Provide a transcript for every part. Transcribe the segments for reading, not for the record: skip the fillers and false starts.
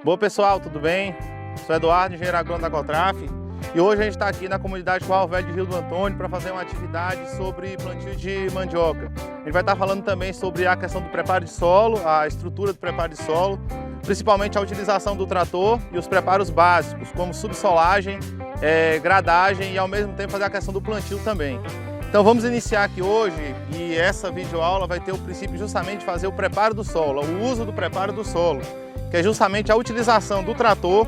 Boa pessoal, tudo bem? Sou Eduardo, engenheiro agrônomo da Cotraf, e hoje a gente está aqui na comunidade Curral Velho de Rio do Antônio para fazer uma atividade sobre plantio de mandioca. A gente vai estar falando também sobre a questão do preparo de solo, a estrutura do preparo de solo, principalmente a utilização do trator e os preparos básicos, como subsolagem, gradagem e ao mesmo tempo fazer a questão do plantio também. Então vamos iniciar aqui hoje, e essa videoaula vai ter o princípio justamente de fazer o preparo do solo, o uso do preparo do solo, que é justamente a utilização do trator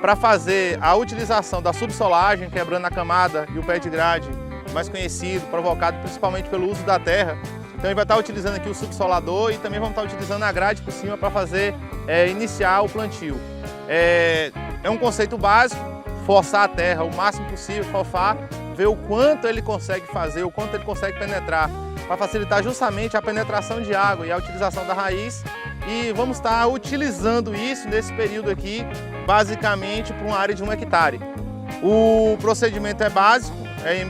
para fazer a utilização da subsolagem, quebrando a camada e o pé de grade, mais conhecido, provocado principalmente pelo uso da terra. Então ele vai estar utilizando aqui o subsolador e também vamos estar utilizando a grade por cima para fazer iniciar o plantio. É um conceito básico, forçar a terra o máximo possível, fofar, ver o quanto ele consegue fazer, o quanto ele consegue penetrar, para facilitar justamente a penetração de água e a utilização da raiz. E vamos estar utilizando isso nesse período aqui, basicamente para uma área de 1 hectare. O procedimento é básico,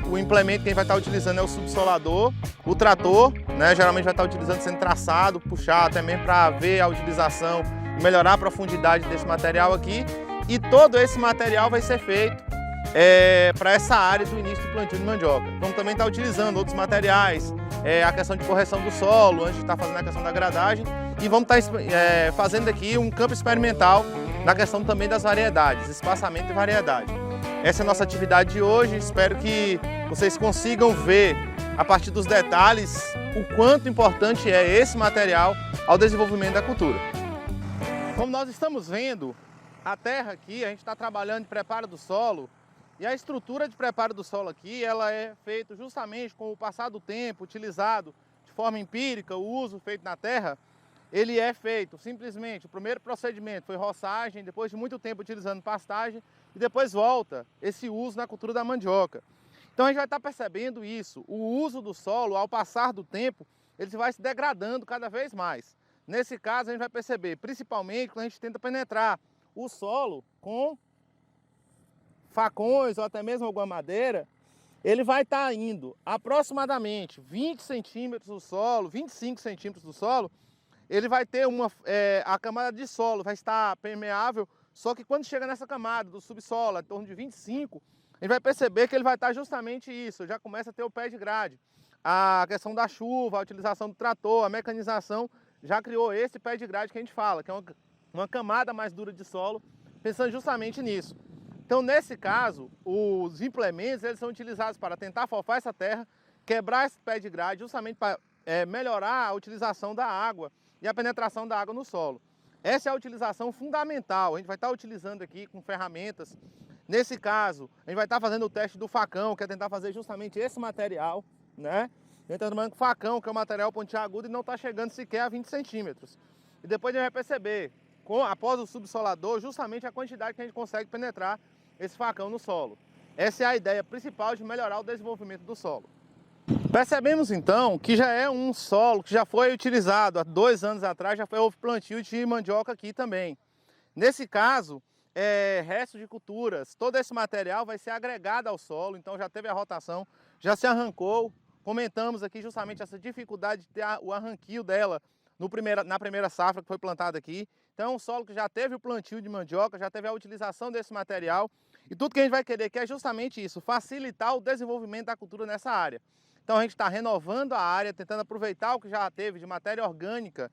o implemento que a gente vai estar utilizando é o subsolador, o trator, né, geralmente vai estar utilizando sendo traçado, puxar até mesmo para ver a utilização e melhorar a profundidade desse material aqui. E todo esse material vai ser feito para essa área do início do plantio de mandioca. Vamos também estar utilizando outros materiais, a questão de correção do solo, antes de estar fazendo a questão da gradagem, e vamos estar fazendo aqui um campo experimental na questão também das variedades, espaçamento e variedade. Essa é a nossa atividade de hoje, espero que vocês consigam ver a partir dos detalhes o quanto importante é esse material ao desenvolvimento da cultura. Como nós estamos vendo, a terra aqui, a gente está trabalhando de preparo do solo, e a estrutura de preparo do solo aqui, ela é feita justamente com o passar do tempo, utilizado de forma empírica, o uso feito na terra, ele é feito simplesmente, o primeiro procedimento foi roçagem, depois de muito tempo utilizando pastagem, e depois volta esse uso na cultura da mandioca. Então a gente vai estar percebendo isso, o uso do solo, ao passar do tempo, ele vai se degradando cada vez mais. Nesse caso a gente vai perceber, principalmente quando a gente tenta penetrar o solo com facões ou até mesmo alguma madeira, ele vai estar indo aproximadamente 20 centímetros do solo, 25 centímetros do solo, ele vai ter a camada de solo vai estar permeável, só que quando chega nessa camada do subsolo, em torno de 25, a gente vai perceber que ele vai estar justamente isso, já começa a ter o pé de grade. A questão da chuva, a utilização do trator, a mecanização, já criou esse pé de grade que a gente fala, que é uma camada mais dura de solo, pensando justamente nisso. Então, nesse caso, os implementos eles são utilizados para tentar fofar essa terra, quebrar esse pé de grade, justamente para melhorar a utilização da água e a penetração da água no solo. Essa é a utilização fundamental, a gente vai estar utilizando aqui com ferramentas. Nesse caso, a gente vai estar fazendo o teste do facão, que é tentar fazer justamente esse material, né? A gente está trabalhando com facão, que é um material pontiagudo e não está chegando sequer a 20 centímetros. E depois a gente vai perceber, após o subsolador, justamente a quantidade que a gente consegue penetrar esse facão no solo. Essa é a ideia principal de melhorar o desenvolvimento do solo. Percebemos então que já é um solo que já foi utilizado há 2 anos atrás, houve plantio de mandioca aqui também. Nesse caso, restos de culturas, todo esse material vai ser agregado ao solo, então já teve a rotação, já se arrancou. Comentamos aqui justamente essa dificuldade de ter o arranquio dela na primeira safra que foi plantada aqui. Então é um solo que já teve o plantio de mandioca, já teve a utilização desse material. E tudo que a gente vai querer aqui é justamente isso, facilitar o desenvolvimento da cultura nessa área. Então a gente está renovando a área, tentando aproveitar o que já teve de matéria orgânica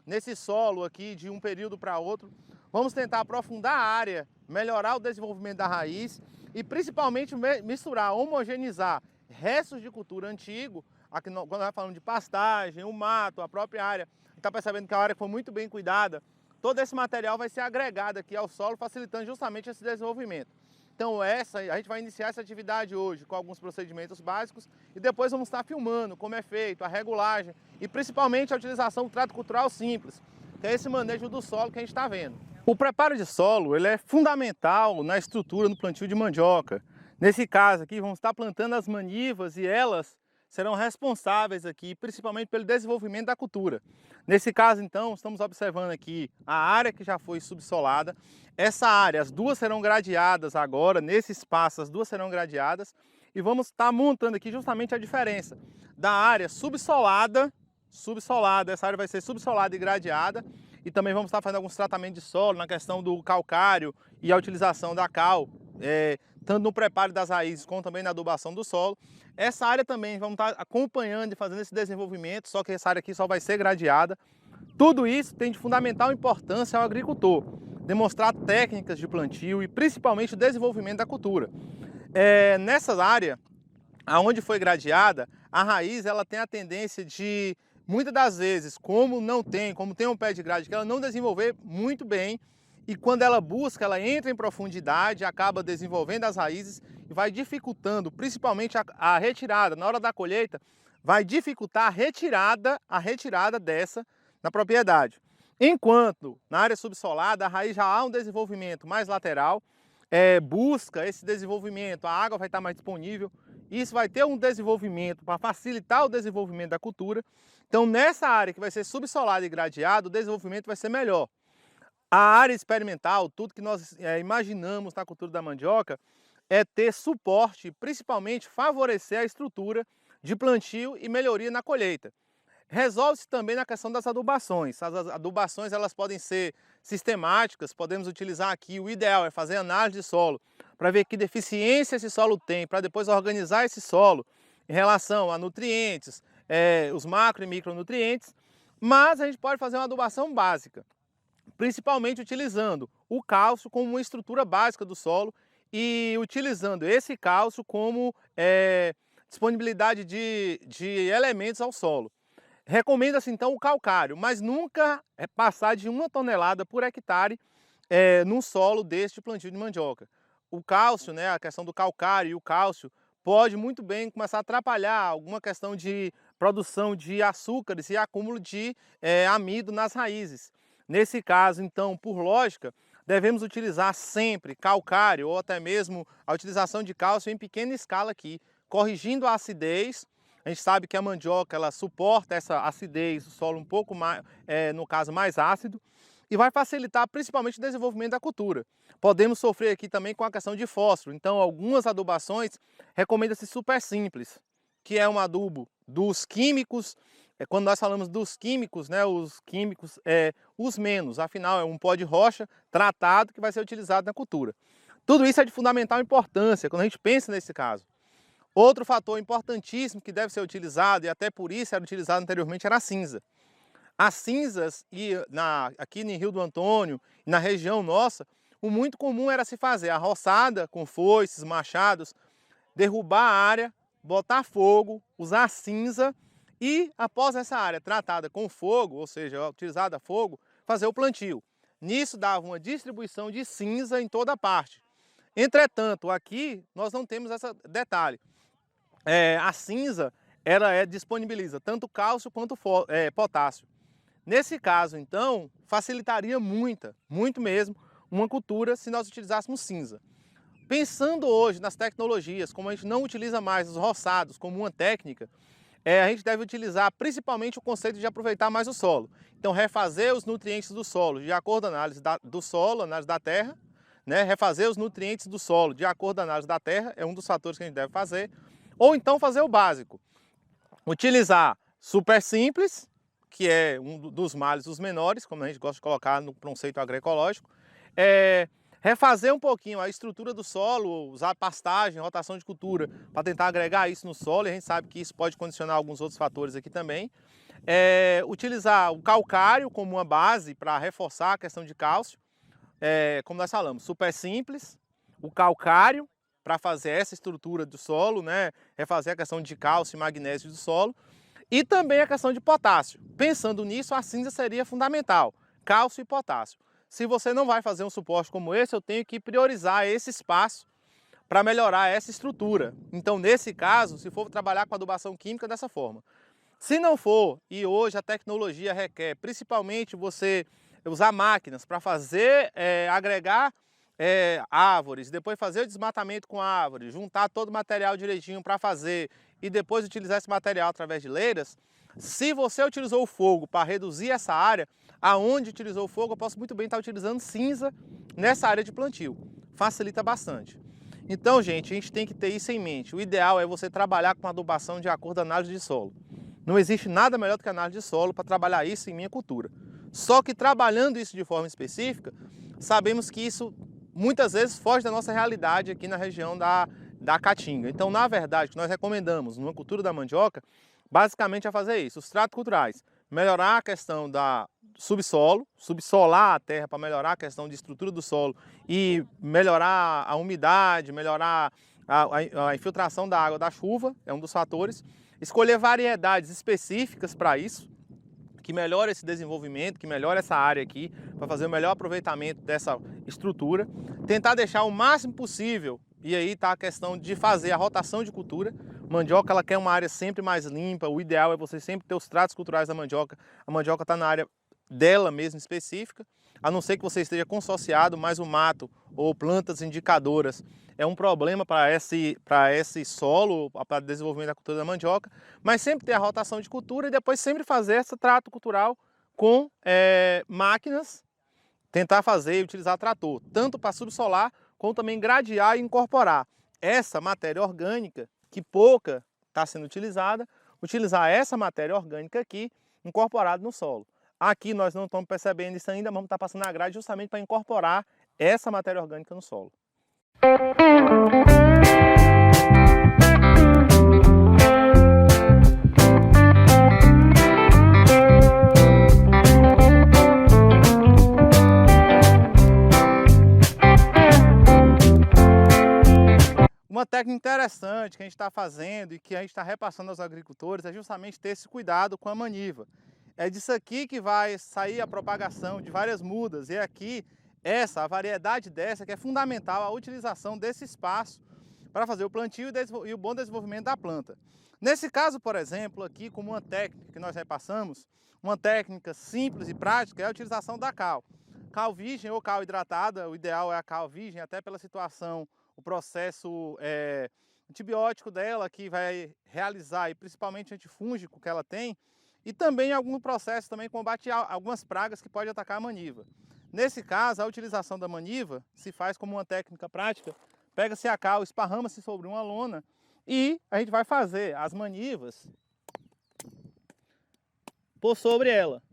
nesse solo aqui de um período para outro. Vamos tentar aprofundar a área, melhorar o desenvolvimento da raiz e principalmente misturar, homogeneizar restos de cultura antigo, aqui quando nós falamos de pastagem, o mato, a própria área, está percebendo que a área foi muito bem cuidada. Todo esse material vai ser agregado aqui ao solo, facilitando justamente esse desenvolvimento. Então a gente vai iniciar essa atividade hoje com alguns procedimentos básicos e depois vamos estar filmando como é feito, a regulagem e principalmente a utilização do trato cultural simples, que é esse manejo do solo que a gente está vendo. O preparo de solo ele é fundamental na estrutura do plantio de mandioca. Nesse caso aqui vamos estar plantando as manivas e elas serão responsáveis aqui, principalmente pelo desenvolvimento da cultura. Nesse caso, então, estamos observando aqui a área que já foi subsolada. Essa área, as duas serão gradeadas agora, nesse espaço, as duas serão gradeadas. E vamos estar montando aqui justamente a diferença da área subsolada, essa área vai ser subsolada e gradeada, e também vamos estar fazendo alguns tratamentos de solo na questão do calcário e a utilização da cal, tanto no preparo das raízes como também na adubação do solo. Essa área também vamos estar acompanhando e fazendo esse desenvolvimento, só que essa área aqui só vai ser gradeada. Tudo isso tem de fundamental importância ao agricultor, demonstrar técnicas de plantio e principalmente o desenvolvimento da cultura. Nessa área, aonde foi gradeada, a raiz ela tem a tendência de, muitas das vezes, como tem um pé de grade, que ela não desenvolver muito bem, e quando ela busca, ela entra em profundidade, acaba desenvolvendo as raízes e vai dificultando, principalmente a retirada, na hora da colheita, vai dificultar a retirada dessa na propriedade. Enquanto na área subsolada, a raiz já há um desenvolvimento mais lateral, busca esse desenvolvimento, a água vai estar mais disponível, isso vai ter um desenvolvimento para facilitar o desenvolvimento da cultura. Então nessa área que vai ser subsolada e gradeada, o desenvolvimento vai ser melhor. A área experimental, tudo que nós imaginamos na cultura da mandioca, é ter suporte, principalmente favorecer a estrutura de plantio e melhoria na colheita. Resolve-se também na questão das adubações. As adubações elas podem ser sistemáticas, podemos utilizar aqui, o ideal é fazer análise de solo, para ver que deficiência esse solo tem, para depois organizar esse solo em relação a nutrientes, os macro e micronutrientes, mas a gente pode fazer uma adubação básica, principalmente utilizando o cálcio como uma estrutura básica do solo e utilizando esse cálcio como disponibilidade de elementos ao solo. Recomenda-se então o calcário, mas nunca passar de 1 tonelada por hectare num solo deste plantio de mandioca. O cálcio, né, a questão do calcário e o cálcio pode muito bem começar a atrapalhar alguma questão de produção de açúcares e acúmulo de amido nas raízes. Nesse caso, então, por lógica, devemos utilizar sempre calcário ou até mesmo a utilização de cálcio em pequena escala aqui, corrigindo a acidez. A gente sabe que a mandioca ela suporta essa acidez, o solo um pouco mais, no caso, mais ácido, e vai facilitar principalmente o desenvolvimento da cultura. Podemos sofrer aqui também com a questão de fósforo, então algumas adubações recomenda-se super simples, que é um adubo dos químicos. Quando nós falamos dos químicos, né, os químicos os menos, afinal é um pó de rocha tratado que vai ser utilizado na cultura. Tudo isso é de fundamental importância quando a gente pensa nesse caso. Outro fator importantíssimo que deve ser utilizado, e até por isso era utilizado anteriormente, era a cinza. As cinzas, aqui em Rio do Antônio, na região nossa, o muito comum era se fazer a roçada com foices, machados, derrubar a área, botar fogo, usar a cinza e, após essa área tratada com fogo, ou seja, utilizada a fogo, fazer o plantio. Nisso dava uma distribuição de cinza em toda a parte. Entretanto, aqui nós não temos esse detalhe. A cinza disponibiliza tanto cálcio quanto potássio. Nesse caso, então, facilitaria muito mesmo, uma cultura se nós utilizássemos cinza. Pensando hoje nas tecnologias, como a gente não utiliza mais os roçados como uma técnica, a gente deve utilizar principalmente o conceito de aproveitar mais o solo. Então, refazer os nutrientes do solo de acordo com a análise do solo, análise da terra, né? Refazer os nutrientes do solo de acordo com a análise da terra é um dos fatores que a gente deve fazer. Ou então fazer o básico, utilizar super simples, que é um dos males os menores, como a gente gosta de colocar no conceito agroecológico, refazer um pouquinho a estrutura do solo, usar pastagem, rotação de cultura, para tentar agregar isso no solo, e a gente sabe que isso pode condicionar alguns outros fatores aqui também. Utilizar o calcário como uma base para reforçar a questão de cálcio, como nós falamos, super simples, o calcário, para fazer essa estrutura do solo, né? Refazer a questão de cálcio e magnésio do solo. E também a questão de potássio. Pensando nisso, a cinza seria fundamental, cálcio e potássio. Se você não vai fazer um suporte como esse, eu tenho que priorizar esse espaço para melhorar essa estrutura. Então, nesse caso, se for trabalhar com adubação química, dessa forma. Se não for, e hoje a tecnologia requer, principalmente você usar máquinas para fazer, agregar árvores, depois fazer o desmatamento com árvores, juntar todo o material direitinho para fazer e depois utilizar esse material através de leiras. Se você utilizou o fogo para reduzir essa área, aonde utilizou o fogo, eu posso muito bem estar utilizando cinza nessa área de plantio. Facilita bastante. Então, gente, a gente tem que ter isso em mente. O ideal é você trabalhar com adubação de acordo com a análise de solo. Não existe nada melhor do que a análise de solo para trabalhar isso em minha cultura. Só que trabalhando isso de forma específica, sabemos que isso muitas vezes foge da nossa realidade aqui na região da Caatinga. Então, na verdade, o que nós recomendamos numa cultura da mandioca, basicamente é fazer isso, os tratos culturais. Melhorar a questão da subsolo, subsolar a terra para melhorar a questão de estrutura do solo e melhorar a umidade, melhorar a infiltração da água da chuva, é um dos fatores. Escolher variedades específicas para isso, que melhora esse desenvolvimento, que melhora essa área aqui, para fazer o melhor aproveitamento dessa estrutura. Tentar deixar o máximo possível, e aí está a questão de fazer a rotação de cultura. Mandioca, ela quer uma área sempre mais limpa, o ideal é você sempre ter os tratos culturais da mandioca. A mandioca está na área dela mesmo específica, a não ser que você esteja consorciado, mas o mato ou plantas indicadoras é um problema para esse solo, para o desenvolvimento da cultura da mandioca, mas sempre ter a rotação de cultura e depois sempre fazer esse trato cultural com máquinas, tentar fazer e utilizar trator, tanto para subsolar, como também gradear e incorporar essa matéria orgânica, que pouca está sendo utilizada, utilizar essa matéria orgânica aqui, incorporada no solo. Aqui nós não estamos percebendo isso ainda, vamos estar passando a grade justamente para incorporar essa matéria orgânica no solo. Uma técnica interessante que a gente está fazendo e que a gente está repassando aos agricultores é justamente ter esse cuidado com a maniva. É disso aqui que vai sair a propagação de várias mudas, e aqui a variedade dessa que é fundamental a utilização desse espaço para fazer o plantio e o bom desenvolvimento da planta. Nesse caso, por exemplo, aqui como uma técnica que nós repassamos, uma técnica simples e prática é a utilização da cal. Cal virgem ou cal hidratada, o ideal é a cal virgem, até pela situação, o processo antibiótico dela que vai realizar, e principalmente antifúngico que ela tem, e também algum processo também combate algumas pragas que podem atacar a maniva. Nesse caso, a utilização da maniva se faz como uma técnica prática, pega-se a cal, esparrama-se sobre uma lona e a gente vai fazer as manivas por sobre ela.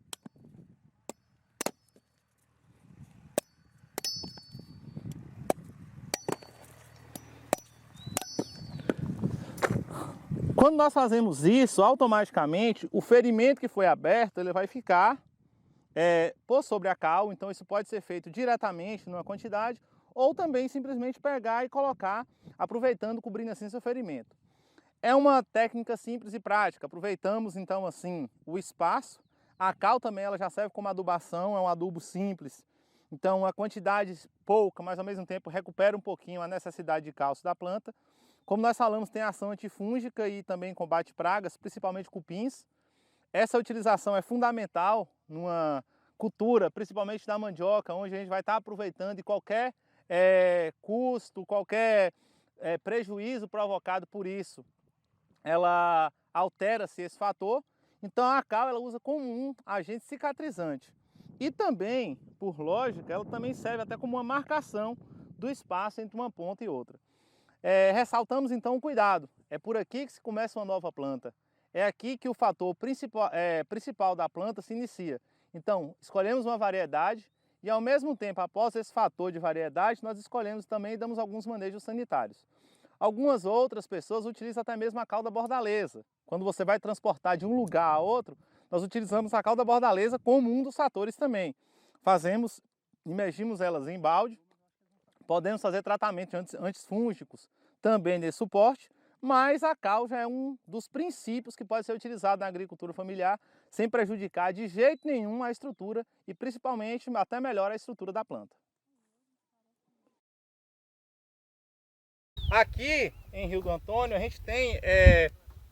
Quando nós fazemos isso, automaticamente o ferimento que foi aberto ele vai ficar por sobre a cal, então isso pode ser feito diretamente numa quantidade ou também simplesmente pegar e colocar, aproveitando, cobrindo assim seu ferimento. É uma técnica simples e prática, aproveitamos então assim o espaço. A cal também ela já serve como adubação, é um adubo simples, então a quantidade pouca, mas ao mesmo tempo recupera um pouquinho a necessidade de cálcio da planta. Como nós falamos, tem ação antifúngica e também combate pragas, principalmente cupins. Essa utilização é fundamental numa cultura, principalmente da mandioca, onde a gente vai estar aproveitando de qualquer custo, qualquer prejuízo provocado por isso. Ela altera-se esse fator, então a cal ela usa como um agente cicatrizante. E também, por lógica, ela também serve até como uma marcação do espaço entre uma ponta e outra. Ressaltamos então o cuidado, é por aqui que se começa uma nova planta, é aqui que o fator principal da planta se inicia. Então, escolhemos uma variedade e ao mesmo tempo, após esse fator de variedade, nós escolhemos também e damos alguns manejos sanitários. Algumas outras pessoas utilizam até mesmo a cal da bordaleza. Quando você vai transportar de um lugar a outro, nós utilizamos a cal da bordaleza como um dos fatores também. Imergimos elas em balde, podemos fazer tratamentos antifúngicos também nesse suporte, mas a cal já é um dos princípios que pode ser utilizado na agricultura familiar sem prejudicar de jeito nenhum a estrutura e principalmente até melhora a estrutura da planta. Aqui em Rio do Antônio a gente tem,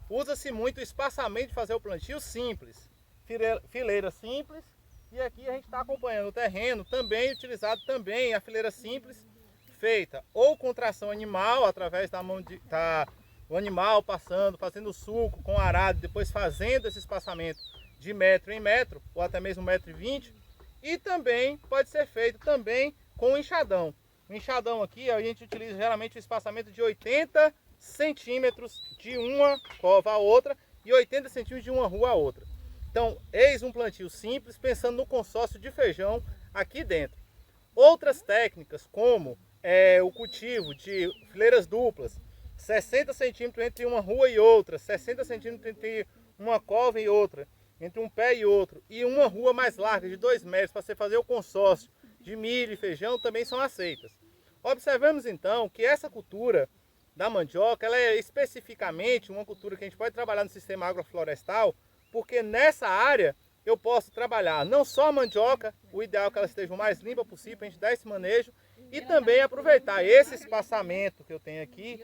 usa-se muito o espaçamento de fazer o plantio simples, fileira simples, e aqui a gente está acompanhando o terreno também utilizado também a fileira simples, feita ou com tração animal, através da mão o animal passando, fazendo suco com arado, depois fazendo esse espaçamento de metro em metro, ou até mesmo 1,20 m, e também pode ser feito também com enxadão. O enxadão aqui a gente utiliza geralmente o espaçamento de 80 centímetros de uma cova a outra e 80 centímetros de uma rua a outra. Então, eis um plantio simples, pensando no consórcio de feijão aqui dentro. Outras técnicas, como o cultivo de fileiras duplas, 60 centímetros entre uma rua e outra, 60 centímetros entre uma cova e outra, entre um pé e outro, e uma rua mais larga de 2 metros para você fazer o consórcio de milho e feijão, também são aceitas. Observamos então que essa cultura da mandioca, ela é especificamente uma cultura que a gente pode trabalhar no sistema agroflorestal, porque nessa área eu posso trabalhar não só a mandioca, o ideal é que ela esteja o mais limpa possível, para a gente dar esse manejo, e também aproveitar esse espaçamento que eu tenho aqui,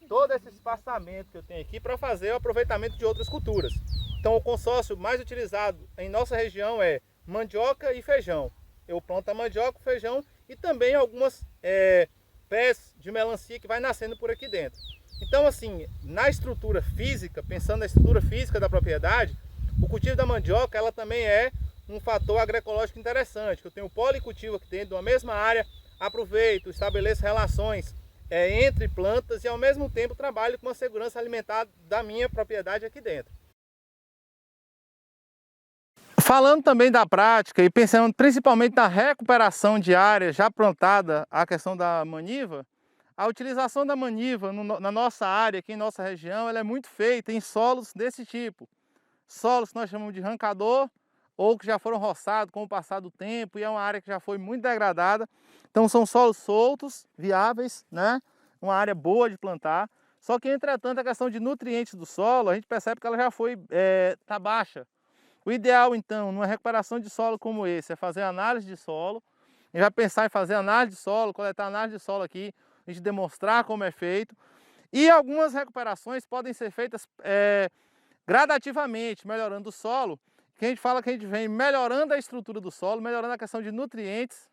todo esse espaçamento que eu tenho aqui, para fazer o aproveitamento de outras culturas. Então o consórcio mais utilizado em nossa região é mandioca e feijão. Eu planto a mandioca, o feijão e também algumas pés de melancia que vai nascendo por aqui dentro. Então assim, na estrutura física, pensando na estrutura física da propriedade, o cultivo da mandioca ela também é um fator agroecológico interessante. Eu tenho policultivo aqui dentro de uma mesma área, aproveito, estabeleço relações entre plantas e ao mesmo tempo trabalho com a segurança alimentar da minha propriedade aqui dentro. Falando também da prática e pensando principalmente na recuperação de área já plantada, a questão da maniva, a utilização da maniva na nossa área, aqui em nossa região, ela é muito feita em solos desse tipo. Solos que nós chamamos de rancador, ou que já foram roçados com o passar do tempo, e é uma área que já foi muito degradada. Então são solos soltos, viáveis, né? Uma área boa de plantar. Só que, entretanto, a questão de nutrientes do solo, a gente percebe que ela já foi tá baixa. O ideal, então, numa recuperação de solo como esse, é fazer análise de solo. A gente vai pensar em fazer análise de solo, coletar análise de solo aqui, a gente demonstrar como é feito. E algumas recuperações podem ser feitas gradativamente, melhorando o solo, que a gente fala que a gente vem melhorando a estrutura do solo, melhorando a questão de nutrientes,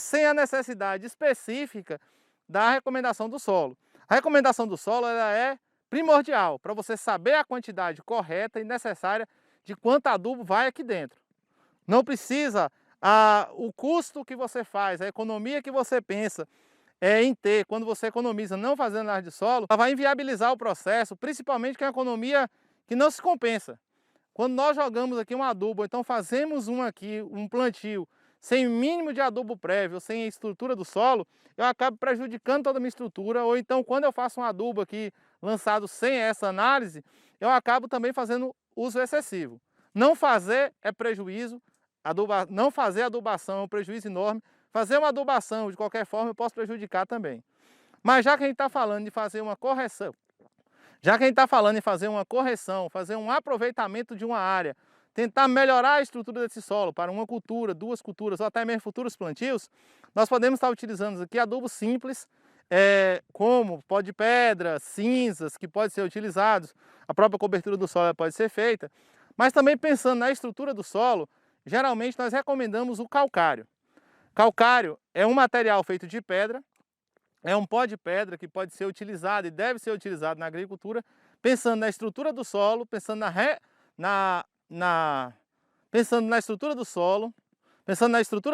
sem a necessidade específica da recomendação do solo. A recomendação do solo ela é primordial para você saber a quantidade correta e necessária de quanto adubo vai aqui dentro. Não precisa o custo que você faz, a economia que você pensa em ter, quando você economiza não fazendo análise de solo, ela vai inviabilizar o processo, principalmente que é uma economia que não se compensa. Quando nós jogamos aqui um adubo, ou então fazemos um plantio, sem o mínimo de adubo prévio, sem a estrutura do solo, eu acabo prejudicando toda a minha estrutura, ou então quando eu faço um adubo aqui lançado sem essa análise, eu acabo também fazendo uso excessivo. Não fazer é prejuízo, não fazer adubação é um prejuízo enorme, fazer uma adubação de qualquer forma eu posso prejudicar também. Mas já que a gente está falando de fazer uma correção, fazer um aproveitamento de uma área, tentar melhorar a estrutura desse solo para uma cultura, 2 culturas ou até mesmo futuros plantios, nós podemos estar utilizando aqui adubos simples, como pó de pedra, cinzas, que podem ser utilizados, a própria cobertura do solo pode ser feita, mas também pensando na estrutura do solo, geralmente nós recomendamos o calcário. Calcário é um material feito de pedra, é um pó de pedra que pode ser utilizado e deve ser utilizado na agricultura, pensando na estrutura do solo, pensando pensando na estrutura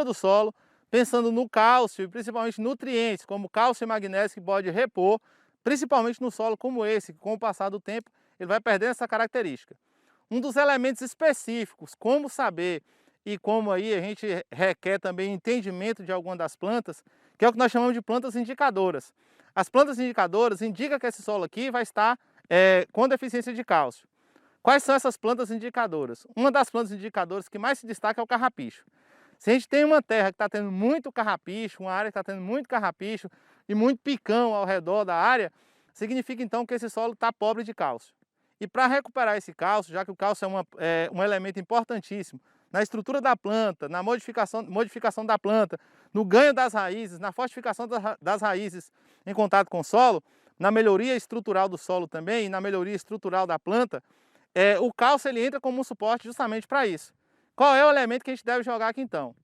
do solo, pensando no cálcio e principalmente nutrientes, como cálcio e magnésio que pode repor, principalmente no solo como esse, que com o passar do tempo ele vai perdendo essa característica. Um dos elementos específicos, como saber e como aí a gente requer também entendimento de alguma das plantas, que é o que nós chamamos de plantas indicadoras. As plantas indicadoras indicam que esse solo aqui vai estar com deficiência de cálcio. Quais são essas plantas indicadoras? Uma das plantas indicadoras que mais se destaca é o carrapicho. Se a gente tem uma terra que está tendo muito carrapicho, uma área que está tendo muito carrapicho e muito picão ao redor da área, significa então que esse solo está pobre de cálcio. E para recuperar esse cálcio, já que o cálcio é um elemento importantíssimo na estrutura da planta, na modificação da planta, no ganho das raízes, na fortificação das raízes em contato com o solo, na melhoria estrutural do solo também e na melhoria estrutural da planta, o cálcio ele entra como um suporte justamente para isso. Qual é o elemento que a gente deve jogar aqui então?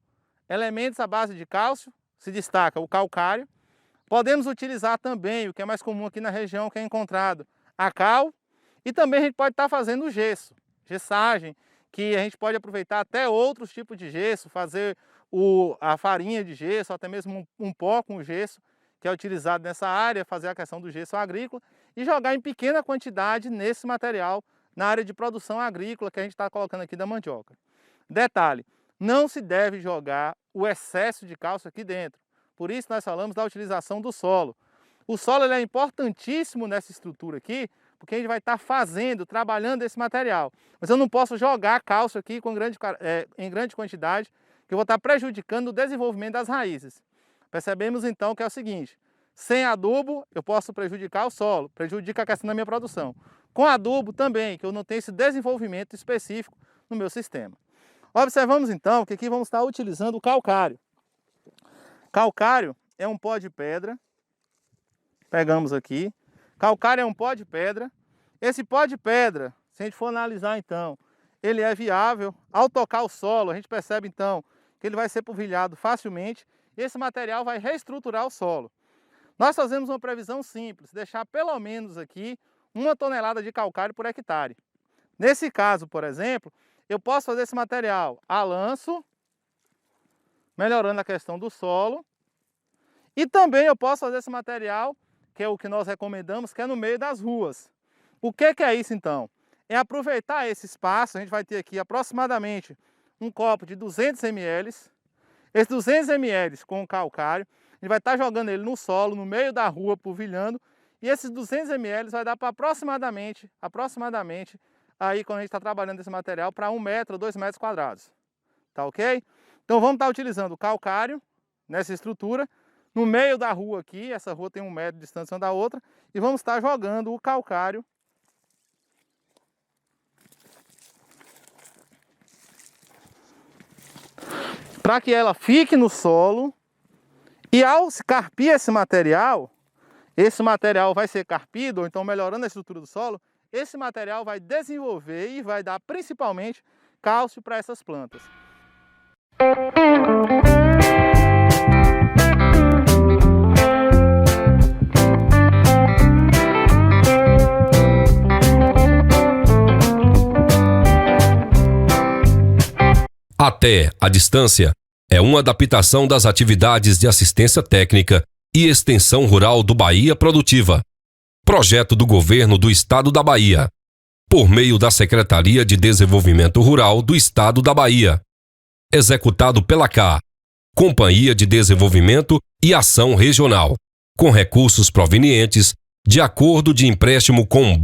Elementos à base de cálcio, se destaca o calcário. Podemos utilizar também, o que é mais comum aqui na região, que é encontrado, a cal. E também a gente pode estar fazendo gesso, gessagem, que a gente pode aproveitar até outros tipos de gesso, fazer a farinha de gesso, até mesmo um pó com gesso, que é utilizado nessa área, fazer a questão do gesso agrícola, e jogar em pequena quantidade nesse material na área de produção agrícola que a gente está colocando aqui da mandioca. Detalhe, não se deve jogar o excesso de cálcio aqui dentro. Por isso nós falamos da utilização do solo. O solo ele é importantíssimo nessa estrutura aqui, porque a gente vai estar trabalhando esse material. Mas eu não posso jogar cálcio aqui em grande quantidade, que eu vou estar prejudicando o desenvolvimento das raízes. Percebemos então que é o seguinte, sem adubo eu posso prejudicar o solo, prejudica a questão da minha produção. Com adubo também, que eu não tenho esse desenvolvimento específico no meu sistema. Observamos então que aqui vamos estar utilizando o calcário. Calcário é um pó de pedra, pegamos aqui. Calcário é um pó de pedra. Esse pó de pedra, se a gente for analisar então, ele é viável. Ao tocar o solo, a gente percebe então que ele vai ser polvilhado facilmente. E esse material vai reestruturar o solo. Nós fazemos uma previsão simples, deixar pelo menos aqui 1 tonelada de calcário por hectare. Nesse caso, por exemplo, eu posso fazer esse material a lanço, melhorando a questão do solo. E também eu posso fazer esse material, que é o que nós recomendamos, que é no meio das ruas. O que é isso então? É aproveitar esse espaço, a gente vai ter aqui aproximadamente um copo de 200 ml. Esses 200 ml com o calcário, a gente vai estar jogando ele no solo, no meio da rua, polvilhando. E esses 200 ml vai dar para aproximadamente, aí quando a gente está trabalhando esse material, para 1 metro, 2 metros quadrados. Tá ok? Então vamos estar utilizando o calcário nessa estrutura. No meio da rua aqui, essa rua tem 1 metro de distância uma da outra, e vamos estar jogando o calcário para que ela fique no solo. E ao se carpir esse material vai ser carpido, ou então melhorando a estrutura do solo, esse material vai desenvolver e vai dar principalmente cálcio para essas plantas. Até a distância é uma adaptação das atividades de assistência técnica e extensão rural do Bahia Produtiva. Projeto do Governo do Estado da Bahia, por meio da Secretaria de Desenvolvimento Rural do Estado da Bahia. Executado pela CA, Companhia de Desenvolvimento e Ação Regional, com recursos provenientes de acordo de empréstimo com o